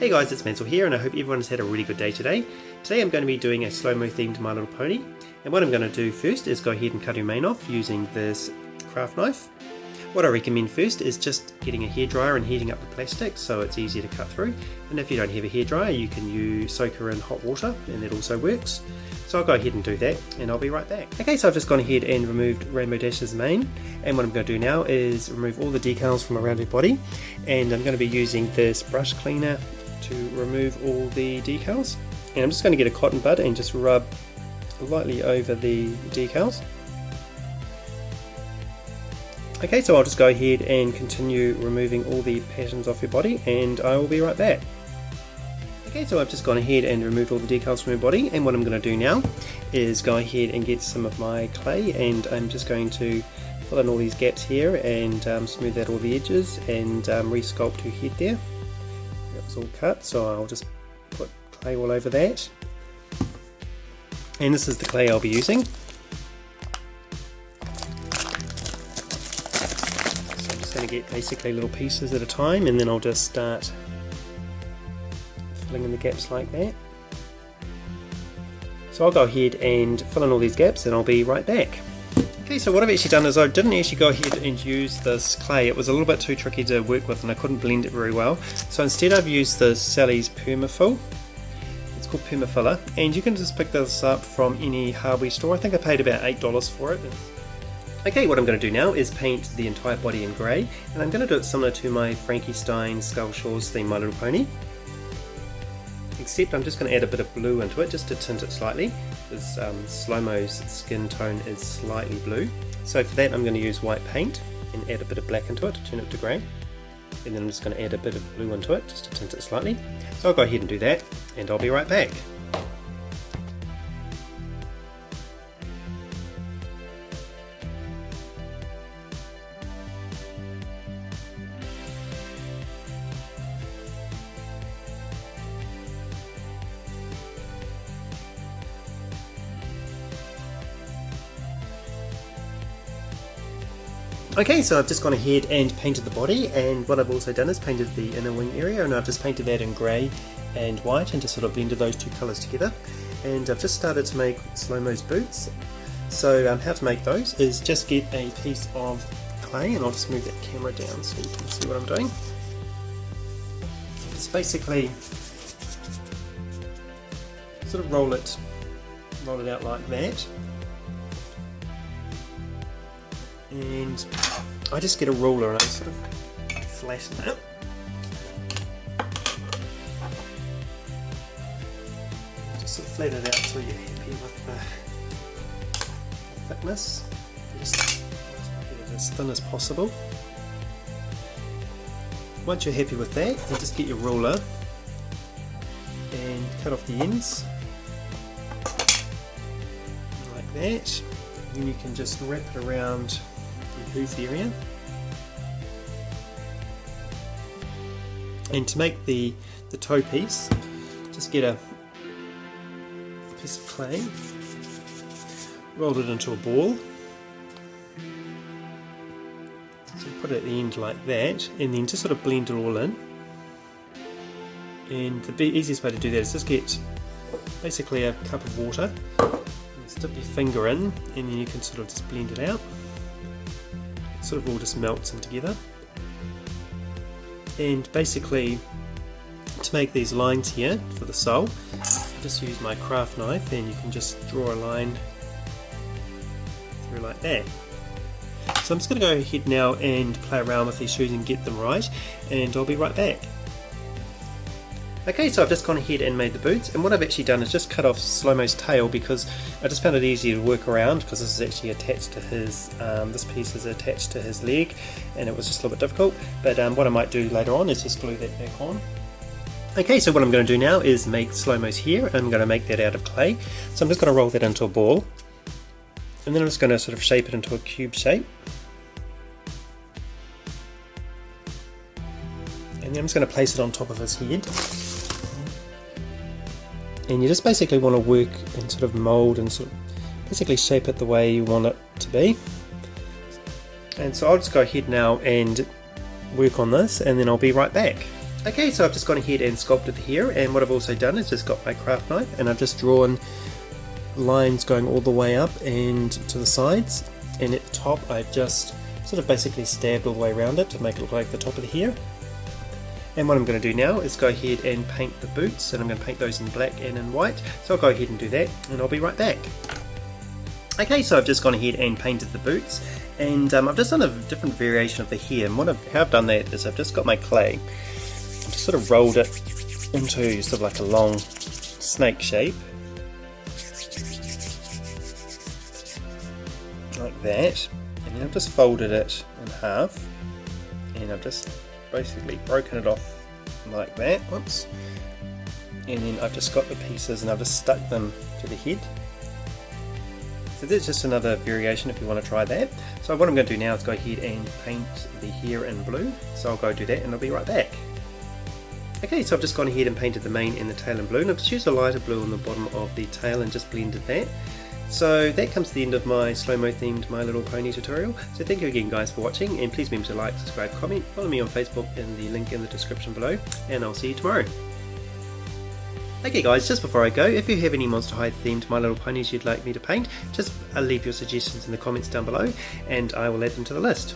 Hey guys, it's Mansell here and I hope everyone has had a really good day today. Today I'm going to be doing a slow-mo themed My Little Pony, and what I'm going to do first is go ahead and cut her mane off using this craft knife. What I recommend first is just getting a hairdryer and heating up the plastic so it's easier to cut through, and if you don't have a hairdryer you can soak her in hot water and that also works. So I'll go ahead and do that and I'll be right back. Okay, so I've just gone ahead and removed Rainbow Dash's mane, and what I'm going to do now is remove all the decals from around her body, and I'm going to be using this brush cleaner to remove all the decals. And I'm just going to get a cotton bud and just rub lightly over the decals. Okay, so I'll just go ahead and continue removing all the patterns off your body and I will be right back. Okay, so I've just gone ahead and removed all the decals from her body, and what I'm going to do now is go ahead and get some of my clay, and I'm just going to fill in all these gaps here and smooth out all the edges and re-sculpt her head there. That was all cut, so I'll just put clay all over that. And this is the clay I'll be using. So I'm just going to get basically little pieces at a time, and then I'll just start filling in the gaps like that. So I'll go ahead and fill in all these gaps and I'll be right back. Okay, so what I've actually done is I didn't actually go ahead and use this clay. It was a little bit too tricky to work with and I couldn't blend it very well. So instead I've used the Sally's Permafill. It's called Permafiller, and you can just pick this up from any hardware store. I think I paid about $8 for it. Okay, what I'm going to do now is paint the entire body in grey, and I'm going to do it similar to my Frankenstein Skull Shores theme My Little Pony. Except I'm just going to add a bit of blue into it just to tint it slightly, because Slo Mo's skin tone is slightly blue. So for that I'm going to use white paint and add a bit of black into it to turn it to grey. And then I'm just going to add a bit of blue into it just to tint it slightly. So I'll go ahead and do that and I'll be right back. Okay, so I've just gone ahead and painted the body, and what I've also done is painted the inner wing area, and I've just painted that in grey and white and just sort of blended those two colours together. And I've just started to make Slo Mo's boots. So how to make those is just get a piece of clay, and I'll just move that camera down so you can see what I'm doing. It's basically sort of roll it out like that. And I just get a ruler and I sort of flatten it. Just sort of flatten it out until you're happy with the thickness. Just get it as thin as possible. Once you're happy with that, you just get your ruler and cut off the ends like that. And then you can just wrap it around the hoof area. And to make the toe piece, just get a piece of clay, roll it into a ball, so put it at the end like that, and then just sort of blend it all in. And the easiest way to do that is just get basically a cup of water, and stick your finger in, and then you can sort of just blend it out. It sort of all just melts in together. And basically, to make these lines here for the sole, I just use my craft knife, and you can just draw a line through like that. So I'm just going to go ahead now and play around with these shoes and get them right, and I'll be right back. Okay, so I've just gone ahead and made the boots, and what I've actually done is just cut off Slo Mo's tail because I just found it easier to work around, because this is actually attached to his, this piece is attached to his leg, and it was just a little bit difficult, but what I might do later on is just glue that back on. Okay, so what I'm going to do now is make Slo Mo's hair, and I'm going to make that out of clay. So I'm just going to roll that into a ball, and then I'm just going to sort of shape it into a cube shape. And then I'm just going to place it on top of his head. And you just basically want to work and sort of mould and sort of basically shape it the way you want it to be. And so I'll just go ahead now and work on this, and then I'll be right back. Okay, so I've just gone ahead and sculpted the hair, and what I've also done is just got my craft knife and I've just drawn lines going all the way up and to the sides, and at the top I've just sort of basically stabbed all the way around it to make it look like the top of the hair. And what I'm going to do now is go ahead and paint the boots, and I'm going to paint those in black and in white, so I'll go ahead and do that and I'll be right back. Okay, so I've just gone ahead and painted the boots, and I've just done a different variation of the hair, and how I've done that is I've just got my clay, I've just sort of rolled it into sort of like a long snake shape, like that, and then I've just folded it in half, and I've just basically broken it off like that, whoops, and then I've just got the pieces and I've just stuck them to the head. So there's just another variation if you want to try that. So what I'm going to do now is go ahead and paint the hair in blue, so I'll go do that and I'll be right back. Okay, so I've just gone ahead and painted the mane and the tail in blue, and I've just used a lighter blue on the bottom of the tail and just blended that. So that comes to the end of my slow-mo themed My Little Pony tutorial. So thank you again guys for watching, and please remember to like, subscribe, comment, follow me on Facebook in the link in the description below, and I'll see you tomorrow. Okay guys, just before I go, if you have any Monster High themed My Little Ponies you'd like me to paint, just leave your suggestions in the comments down below and I will add them to the list.